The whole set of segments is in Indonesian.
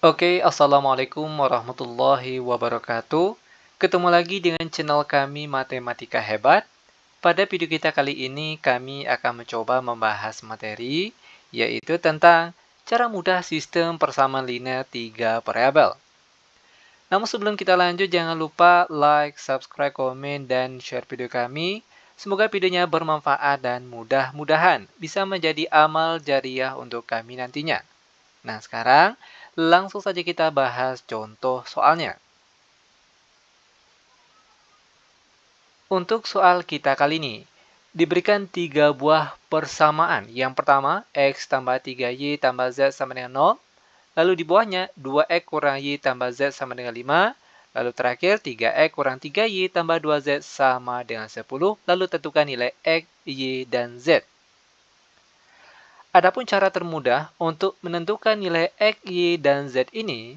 Oke, Assalamualaikum warahmatullahi wabarakatuh. Ketemu lagi dengan channel kami Matematika Hebat. Pada video kita kali ini, kami akan mencoba membahas materi, yaitu tentang cara mudah sistem persamaan linear 3 variabel. Namun sebelum kita lanjut, jangan lupa like, subscribe, komen, dan share video kami. Semoga videonya bermanfaat dan mudah-mudahan bisa menjadi amal jariah untuk kami nantinya. Nah, sekarang langsung saja kita bahas contoh soalnya. Untuk soal kita kali ini, diberikan 3 buah persamaan. Yang pertama, X tambah 3Y tambah Z sama dengan 0. Lalu di bawahnya, 2X kurang Y tambah Z sama dengan 5. Lalu terakhir, 3X kurang 3Y tambah 2Z sama dengan 10. Lalu tentukan nilai X, Y, dan Z. Adapun cara termudah untuk menentukan nilai X, Y, dan Z ini,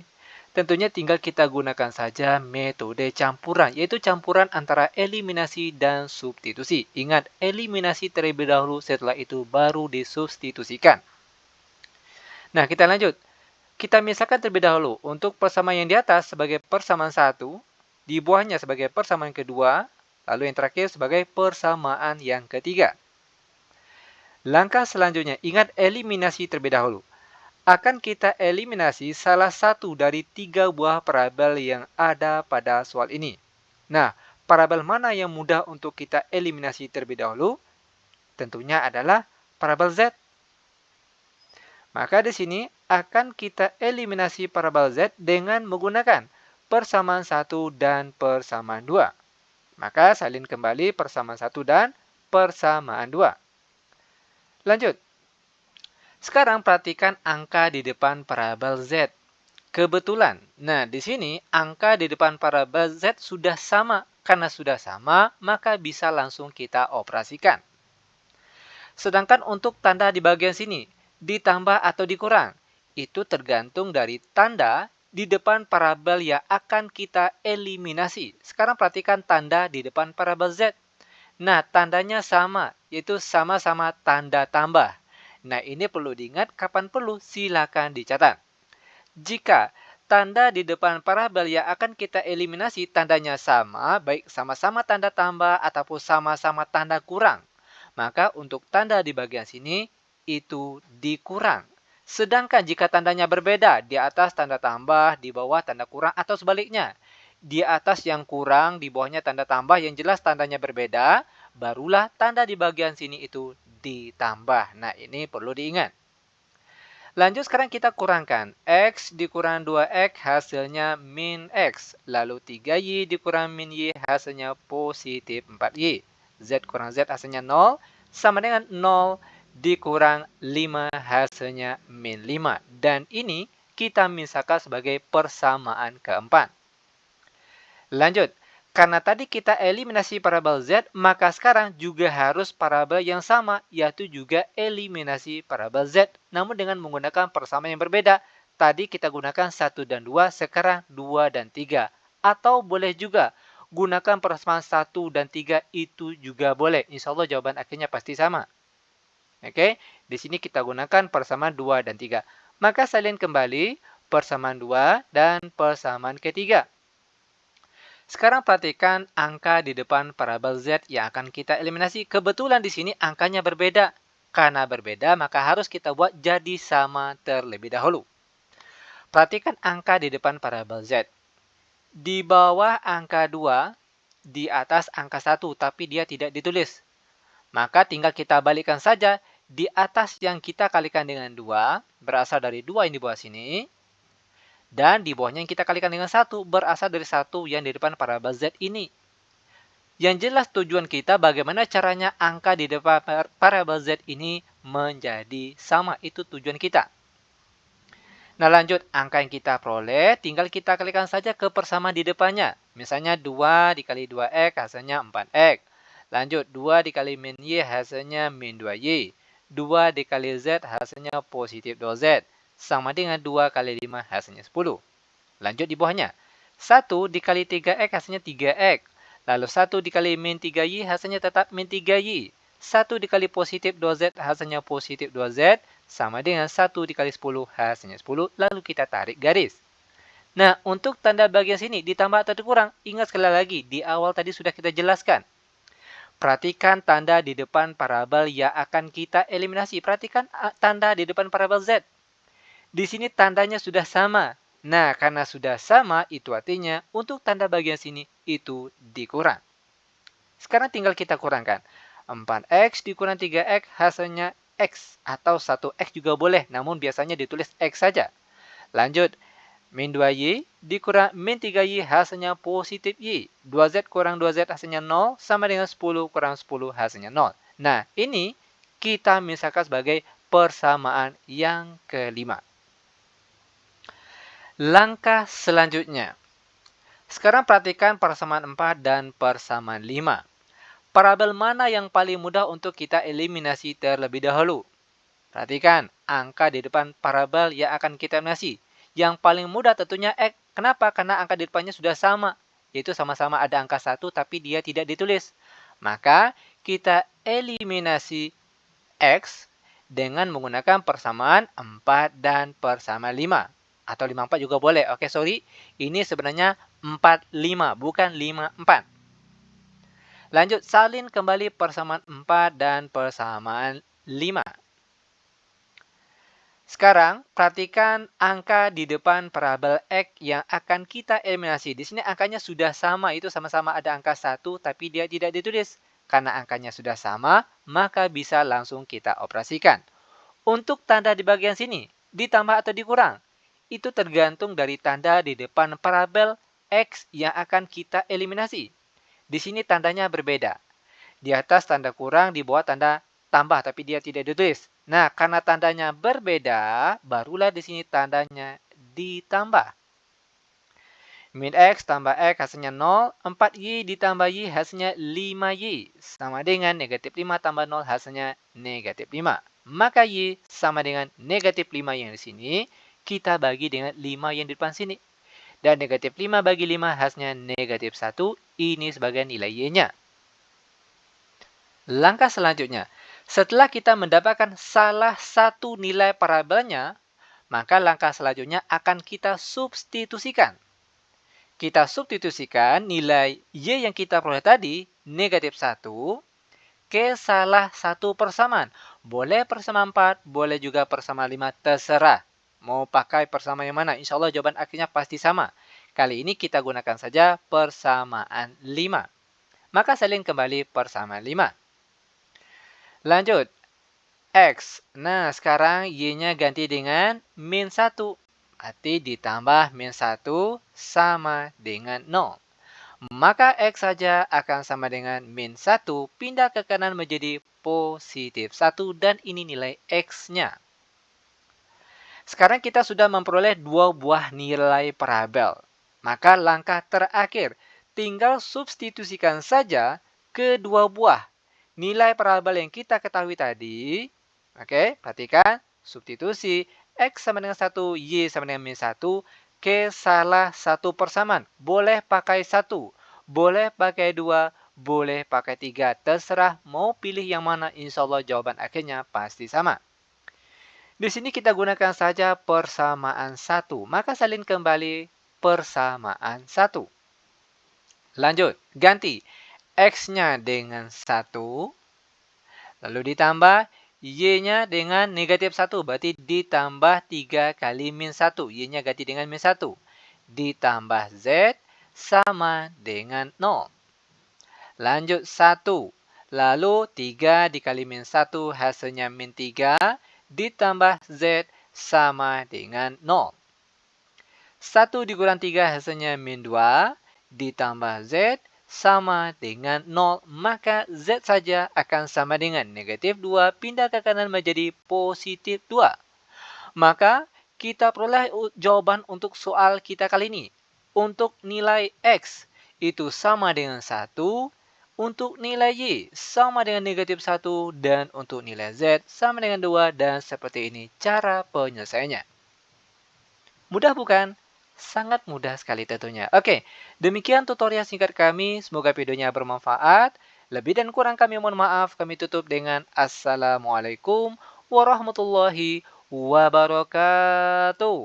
tentunya tinggal kita gunakan saja metode campuran, yaitu campuran antara eliminasi dan substitusi. Ingat, eliminasi terlebih dahulu, setelah itu baru disubstitusikan. Nah, kita lanjut. Kita misalkan terlebih dahulu untuk persamaan yang di atas sebagai persamaan 1, di bawahnya sebagai persamaan kedua, lalu yang terakhir sebagai persamaan yang ketiga. Langkah selanjutnya, ingat eliminasi terlebih dahulu. Akan kita eliminasi salah satu dari 3 buah parabel yang ada pada soal ini. Nah, parabel mana yang mudah untuk kita eliminasi terlebih dahulu? Tentunya adalah parabel Z. Maka di sini akan kita eliminasi parabel Z dengan menggunakan persamaan 1 dan persamaan 2. Maka salin kembali persamaan 1 dan persamaan 2. Lanjut. Sekarang perhatikan angka di depan parabel Z. Kebetulan, nah di sini angka di depan parabel Z sudah sama. Karena sudah sama, maka bisa langsung kita operasikan. Sedangkan untuk tanda di bagian sini, ditambah atau dikurang, itu tergantung dari tanda di depan parabel yang akan kita eliminasi. Sekarang perhatikan tanda di depan parabel Z. Nah, tandanya sama, yaitu sama-sama tanda tambah. Nah, ini perlu diingat, kapan perlu silakan dicatat. Jika tanda di depan parabel yang akan kita eliminasi tandanya sama, baik sama-sama tanda tambah ataupun sama-sama tanda kurang, maka untuk tanda di bagian sini itu dikurang. Sedangkan jika tandanya berbeda, di atas tanda tambah, di bawah tanda kurang, atau sebaliknya, di atas yang kurang, di bawahnya tanda tambah, yang jelas tandanya berbeda, barulah tanda di bagian sini itu ditambah. Nah, ini perlu diingat. Lanjut sekarang kita kurangkan. X dikurang 2X hasilnya min X. Lalu 3Y dikurang min Y hasilnya positif 4Y. Z kurang Z hasilnya 0. Sama dengan 0 dikurang 5 hasilnya min 5. Dan ini kita misalkan sebagai persamaan keempat. Lanjut. Karena tadi kita eliminasi parabel Z, maka sekarang juga harus parabel yang sama, yaitu juga eliminasi parabel Z. Namun dengan menggunakan persamaan yang berbeda. Tadi kita gunakan 1 dan 2, sekarang 2 dan 3. Atau boleh juga gunakan persamaan 1 dan 3, itu juga boleh. Insya Allah jawaban akhirnya pasti sama. Oke, di sini kita gunakan persamaan 2 dan 3. Maka salin kembali persamaan 2 dan persamaan ketiga. Sekarang perhatikan angka di depan parabel Z yang akan kita eliminasi. Kebetulan di sini angkanya berbeda. Karena berbeda, maka harus kita buat jadi sama terlebih dahulu. Perhatikan angka di depan parabel Z. Di bawah angka 2, di atas angka 1, tapi dia tidak ditulis. Maka tinggal kita balikkan saja. Di atas yang kita kalikan dengan 2, berasal dari 2 yang di bawah sini. Dan di bawahnya yang kita kalikan dengan 1 berasal dari 1 yang di depan parabel Z ini. Yang jelas tujuan kita bagaimana caranya angka di depan parabel Z ini menjadi sama. Itu tujuan kita. Nah lanjut, angka yang kita peroleh tinggal kita kalikan saja ke persamaan di depannya. Misalnya 2 dikali 2X hasilnya 4X. Lanjut, 2 dikali min Y hasilnya min 2Y. 2 dikali Z hasilnya positif 2Z. Sama dengan 2 kali 5 hasilnya 10. Lanjut di bawahnya. 1 dikali 3X hasilnya 3X. Lalu 1 dikali min 3Y hasilnya tetap min 3Y. 1 dikali positif 2Z hasilnya positif 2Z sama dengan 1 dikali 10 hasilnya 10. Lalu kita tarik garis. Nah, untuk tanda bagian sini ditambah atau dikurang, ingat sekali lagi, di awal tadi sudah kita jelaskan. Perhatikan tanda di depan parabel yang akan kita eliminasi. Perhatikan tanda di depan parabel Z. Di sini tandanya sudah sama. Nah, karena sudah sama, itu artinya untuk tanda bagian sini itu dikurang. Sekarang tinggal kita kurangkan. 4X dikurang 3X hasilnya X. Atau 1X juga boleh, namun biasanya ditulis X saja. Lanjut. Min 2Y dikurang min 3Y hasilnya positif Y. 2Z kurang 2Z hasilnya 0 sama dengan 10 kurang 10 hasilnya 0. Nah, ini kita misalkan sebagai persamaan yang kelima. Langkah selanjutnya. Sekarang perhatikan persamaan 4 dan persamaan 5. Parabel mana yang paling mudah untuk kita eliminasi terlebih dahulu? Perhatikan, angka di depan parabel yang akan kita eliminasi. Yang paling mudah tentunya X. Kenapa? Karena angka di depannya sudah sama. Yaitu sama-sama ada angka 1 tapi dia tidak ditulis. Maka kita eliminasi X dengan menggunakan persamaan 4 dan persamaan 5. Atau 54 juga boleh. Oke, sorry. Ini sebenarnya 45, bukan 54. Lanjut, salin kembali persamaan 4 dan persamaan 5. Sekarang, perhatikan angka di depan parabel X yang akan kita eliminasi. Di sini angkanya sudah sama, itu sama-sama ada angka 1, tapi dia tidak ditulis. Karena angkanya sudah sama, maka bisa langsung kita operasikan. Untuk tanda di bagian sini, ditambah atau dikurang, itu tergantung dari tanda di depan parabel X yang akan kita eliminasi. Di sini tandanya berbeda. Di atas tanda kurang, di bawah tanda tambah, tapi dia tidak ditulis. Nah, karena tandanya berbeda, barulah di sini tandanya ditambah. Min X tambah X hasilnya 0, 4Y ditambah Y hasilnya 5Y. Sama dengan negatif 5 tambah 0 hasilnya negatif 5. Maka Y sama dengan negatif 5 yang di sini, kita bagi dengan 5 yang di depan sini. Dan negatif 5 bagi 5 hasilnya negatif 1, ini sebagai nilai Y-nya. Langkah selanjutnya, setelah kita mendapatkan salah satu nilai parabelnya, maka langkah selanjutnya akan kita substitusikan. Kita substitusikan nilai Y yang kita peroleh tadi, negatif 1, ke salah satu persamaan. Boleh persamaan 4, boleh juga persamaan 5, terserah. Mau pakai persamaan yang mana? Insya Allah jawaban akhirnya pasti sama. Kali ini kita gunakan saja persamaan 5. Maka salin kembali persamaan 5. Lanjut, X. Nah, sekarang Y-nya ganti dengan min 1. Berarti ditambah min 1 sama dengan 0. Maka X saja akan sama dengan min 1, pindah ke kanan menjadi positif 1, dan ini nilai X-nya. Sekarang kita sudah memperoleh dua buah nilai parabel. Maka langkah terakhir, tinggal substitusikan saja kedua buah nilai parabel yang kita ketahui tadi. Oke, perhatikan, substitusi X sama dengan 1, Y sama dengan min 1 ke salah satu persamaan. Boleh pakai 1, boleh pakai 2, boleh pakai 3. Terserah mau pilih yang mana, insya Allah jawaban akhirnya pasti sama. Di sini kita gunakan saja persamaan 1. Maka salin kembali persamaan 1. Lanjut, ganti X-nya dengan 1, lalu ditambah Y-nya dengan negatif 1, berarti ditambah 3 kali min 1. Y-nya ganti dengan min 1. Ditambah Z sama dengan 0. Lanjut 1. Lalu 3 dikali min 1 hasilnya min 3. Ditambah Z sama dengan 0. 1 dikurang 3 hasilnya min 2. Ditambah Z sama dengan 0, maka Z saja akan sama dengan negatif 2, pindah ke kanan menjadi positif 2. Maka kita peroleh jawaban untuk soal kita kali ini. Untuk nilai X itu sama dengan 1, untuk nilai Y sama dengan negatif 1, dan untuk nilai Z sama dengan 2, dan seperti ini cara penyelesaiannya. Mudah bukan? Sangat mudah sekali tentunya. Oke, demikian tutorial singkat kami. Semoga videonya bermanfaat. Lebih dan kurang kami mohon maaf. Kami tutup dengan Assalamualaikum warahmatullahi wabarakatuh.